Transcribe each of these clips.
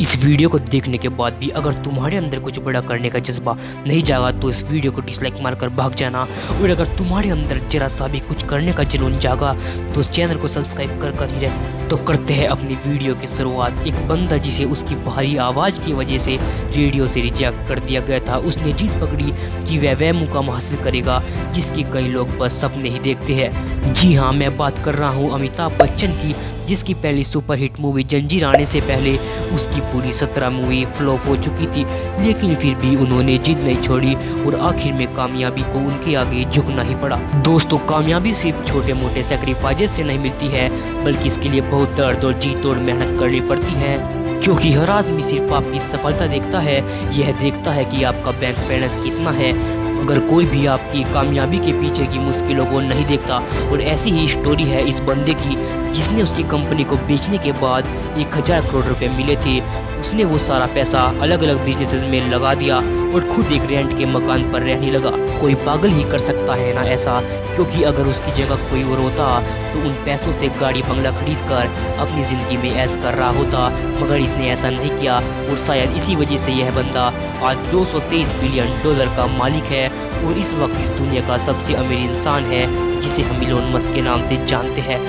इस वीडियो को देखने के बाद भी अगर तुम्हारे अंदर कुछ बड़ा करने का जज्बा नहीं जागा तो इस वीडियो को डिसलाइक मारकर भाग जाना। और अगर तुम्हारे अंदर जरा सा भी कुछ करने का जुनून जागा तो उस चैनल को सब्सक्राइब कर ही रहे। तो करते हैं अपनी वीडियो की शुरुआत। एक बंदा जिसे उसकी भारी आवाज़ की वजह से रेडियो से रिजेक्ट कर दिया गया था, उसने जीत पकड़ी कि वह मुकाम हासिल करेगा जिसकी कई लोग बस सपने ही देखते हैं। जी हाँ, मैं बात कर रहा हूँ अमिताभ बच्चन की, जिसकी पहली सुपरहिट मूवी जंजीर आने से पहले उसकी पूरी 17 मूवी फ्लॉप हो चुकी थी, लेकिन फिर भी उन्होंने जिद नहीं छोड़ी और आखिर में कामयाबी को उनके आगे झुकना ही पड़ा। दोस्तों, कामयाबी सिर्फ छोटे मोटे सेक्रीफाइस से नहीं मिलती है, बल्कि इसके लिए बहुत दर्द और जी तोड़ मेहनत करनी पड़ती है। क्योंकि हर आदमी सिर्फ आपकी सफलता देखता है, यह देखता है कि आपका बैंक बैलेंस कितना है, अगर कोई भी आपकी कामयाबी के पीछे की मुश्किलों को नहीं देखता। और ऐसी ही स्टोरी है इस बंदे की, जिसने उसकी कंपनी को बेचने के बाद 1000 करोड़ रुपए मिले थे। उसने वो सारा पैसा अलग अलग बिजनेसेस में लगा दिया और खुद एक रेंट के मकान पर रहने लगा। कोई पागल ही कर सकता है ना ऐसा, क्योंकि अगर उसकी जगह कोई और होता तो उन पैसों से गाड़ी बंगला खरीद कर अपनी ज़िंदगी में ऐश कर रहा होता, मगर इसने ऐसा नहीं किया। और शायद इसी वजह से यह बंदा आज $223 बिलियन का मालिक है और इस वक्त इस दुनिया का सबसे अमीर इंसान है, जिसे हम इलोन मस्क के नाम से जानते हैं।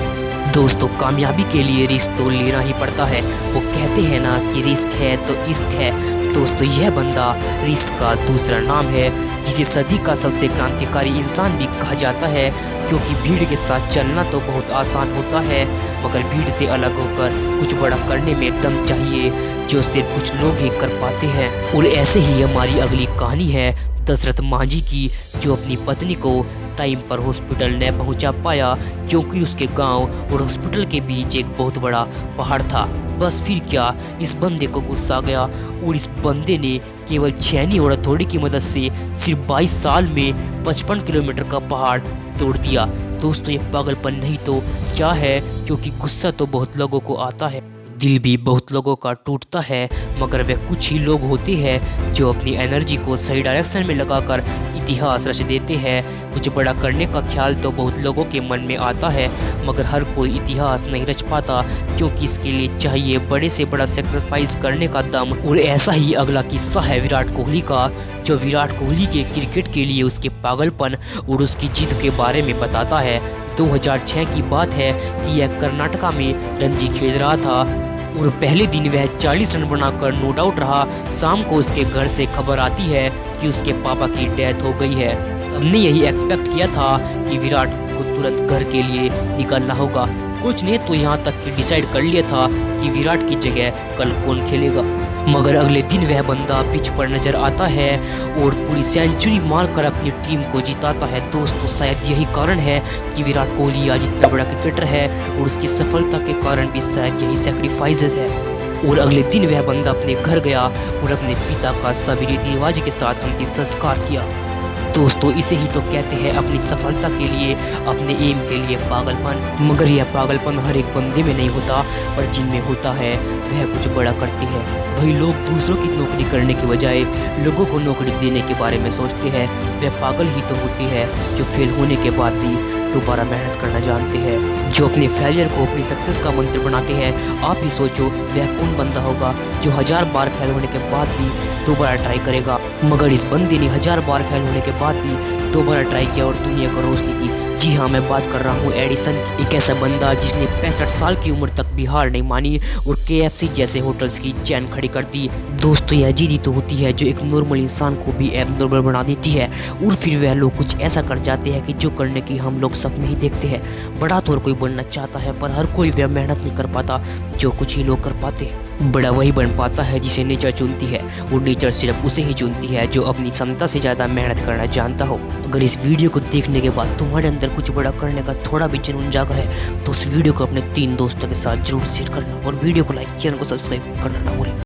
दोस्तों, कामयाबी के लिए रिस्क तो लेना ही पड़ता है। वो कहते हैं ना कि रिस्क है तो इश्क है। दोस्तों, यह बंदा रिस्क का दूसरा नाम है, जिसे सदी का सबसे क्रांतिकारी इंसान भी कहा जाता है, क्योंकि भीड़ के साथ चलना तो बहुत आसान होता है, मगर भीड़ से अलग होकर कुछ बड़ा करने में दम चाहिए, जो सिर्फ कुछ लोग ही कर पाते हैं। और ऐसे ही हमारी अगली कहानी है दशरथ मांझी की, जो अपनी पत्नी को टाइम पर हॉस्पिटल न पहुंचा पाया, क्योंकि उसके गांव और हॉस्पिटल के बीच एक बहुत बड़ा पहाड़ था। बस फिर क्या, इस बंदे को गुस्सा आ गया और इस बंदे ने केवल छेनी और हथौड़ी की मदद से सिर्फ 22 साल में 55 किलोमीटर का पहाड़ तोड़ दिया। दोस्तों, ये पागलपन नहीं तो क्या है, क्योंकि गुस्सा तो बहुत लोगों को आता है, दिल भी बहुत लोगों का टूटता है, मगर वे कुछ ही लोग होते हैं जो अपनी एनर्जी को सही डायरेक्शन में लगाकर इतिहास रच देते हैं। कुछ बड़ा करने का ख्याल तो बहुत लोगों के मन में आता है, मगर हर कोई इतिहास नहीं रच पाता, क्योंकि इसके लिए चाहिए बड़े से बड़ा सेक्रीफाइस करने का दम। और ऐसा ही अगला किस्सा है विराट कोहली का, जो विराट कोहली के क्रिकेट के लिए उसके पागलपन और उसकी जीत के बारे में बताता है। 2006 की बात है कि यह कर्नाटका में रणजी खेल रहा था और पहले दिन वह 40 रन बनाकर नॉट आउट रहा। शाम को उसके घर से खबर आती है कि उसके पापा की डेथ हो गई है। सबने यही एक्सपेक्ट किया था कि विराट को तुरंत घर के लिए निकलना होगा। कुछ ने तो यहाँ तक कि डिसाइड कर लिया था कि विराट की जगह कल कौन खेलेगा, मगर अगले दिन वह बंदा पिच पर नजर आता है और पूरी सेंचुरी मारकर अपनी टीम को जिताता है। दोस्तों, शायद यही कारण है कि विराट कोहली आज इतना बड़ा क्रिकेटर है, और उसकी सफलता के कारण भी शायद यही सेक्रीफाइसेस है। और अगले दिन वह बंदा अपने घर गया और अपने पिता का सभी रीति रिवाज के साथ अंतिम संस्कार किया। दोस्तों, इसे ही तो कहते हैं अपनी सफलता के लिए, अपने एम के लिए पागलपन। मगर यह पागलपन हर एक बंदे में नहीं होता, पर जिनमें होता है वह कुछ बड़ा करते हैं। वही लोग दूसरों की नौकरी करने के बजाय लोगों को नौकरी देने के बारे में सोचते हैं। वह पागल ही तो होते हैं जो फेल होने के बाद भी दोबारा मेहनत करना जानते हैं, जो अपने फेलियर को अपनी सक्सेस का मंत्र बनाते हैं। आप ही सोचो, वह कौन बंदा होगा जो 1000 बार फेल होने के बाद भी दोबारा ट्राई करेगा। मगर इस बंदे ने 1000 बार फेल होने के बाद भी दोबारा ट्राई किया और दुनिया को रोशनी की। जी हाँ, मैं बात कर रहा हूँ एडिसन की। एक ऐसा बंदा जिसने 65 साल की उम्र तक भी हार नहीं मानी और KFC जैसे होटल्स की चैन खड़ी कर दी। दोस्तों, यह जिद्दी तो होती है जो एक नॉर्मल इंसान को भी एबनॉर्मल बना देती है, और फिर वह लोग कुछ ऐसा कर जाते हैं कि जो करने की हम लोग सपने ही देखते हैं। बड़ा तो हर कोई बनना चाहता है, पर हर कोई वह मेहनत नहीं कर पाता जो कुछ ही लोग कर पाते हैं। बड़ा वही बन पाता है जिसे नेचर चुनती है, और नेचर सिर्फ उसे ही चुनती है जो अपनी क्षमता से ज़्यादा मेहनत करना जानता हो। अगर इस वीडियो को देखने के बाद तुम्हारे अंदर कुछ बड़ा करने का थोड़ा भी जुनून जागा है, तो उस वीडियो को अपने 3 दोस्तों के साथ जरूर शेयर करना, और वीडियो को लाइक, चैनल को सब्सक्राइब करना ना भूलें।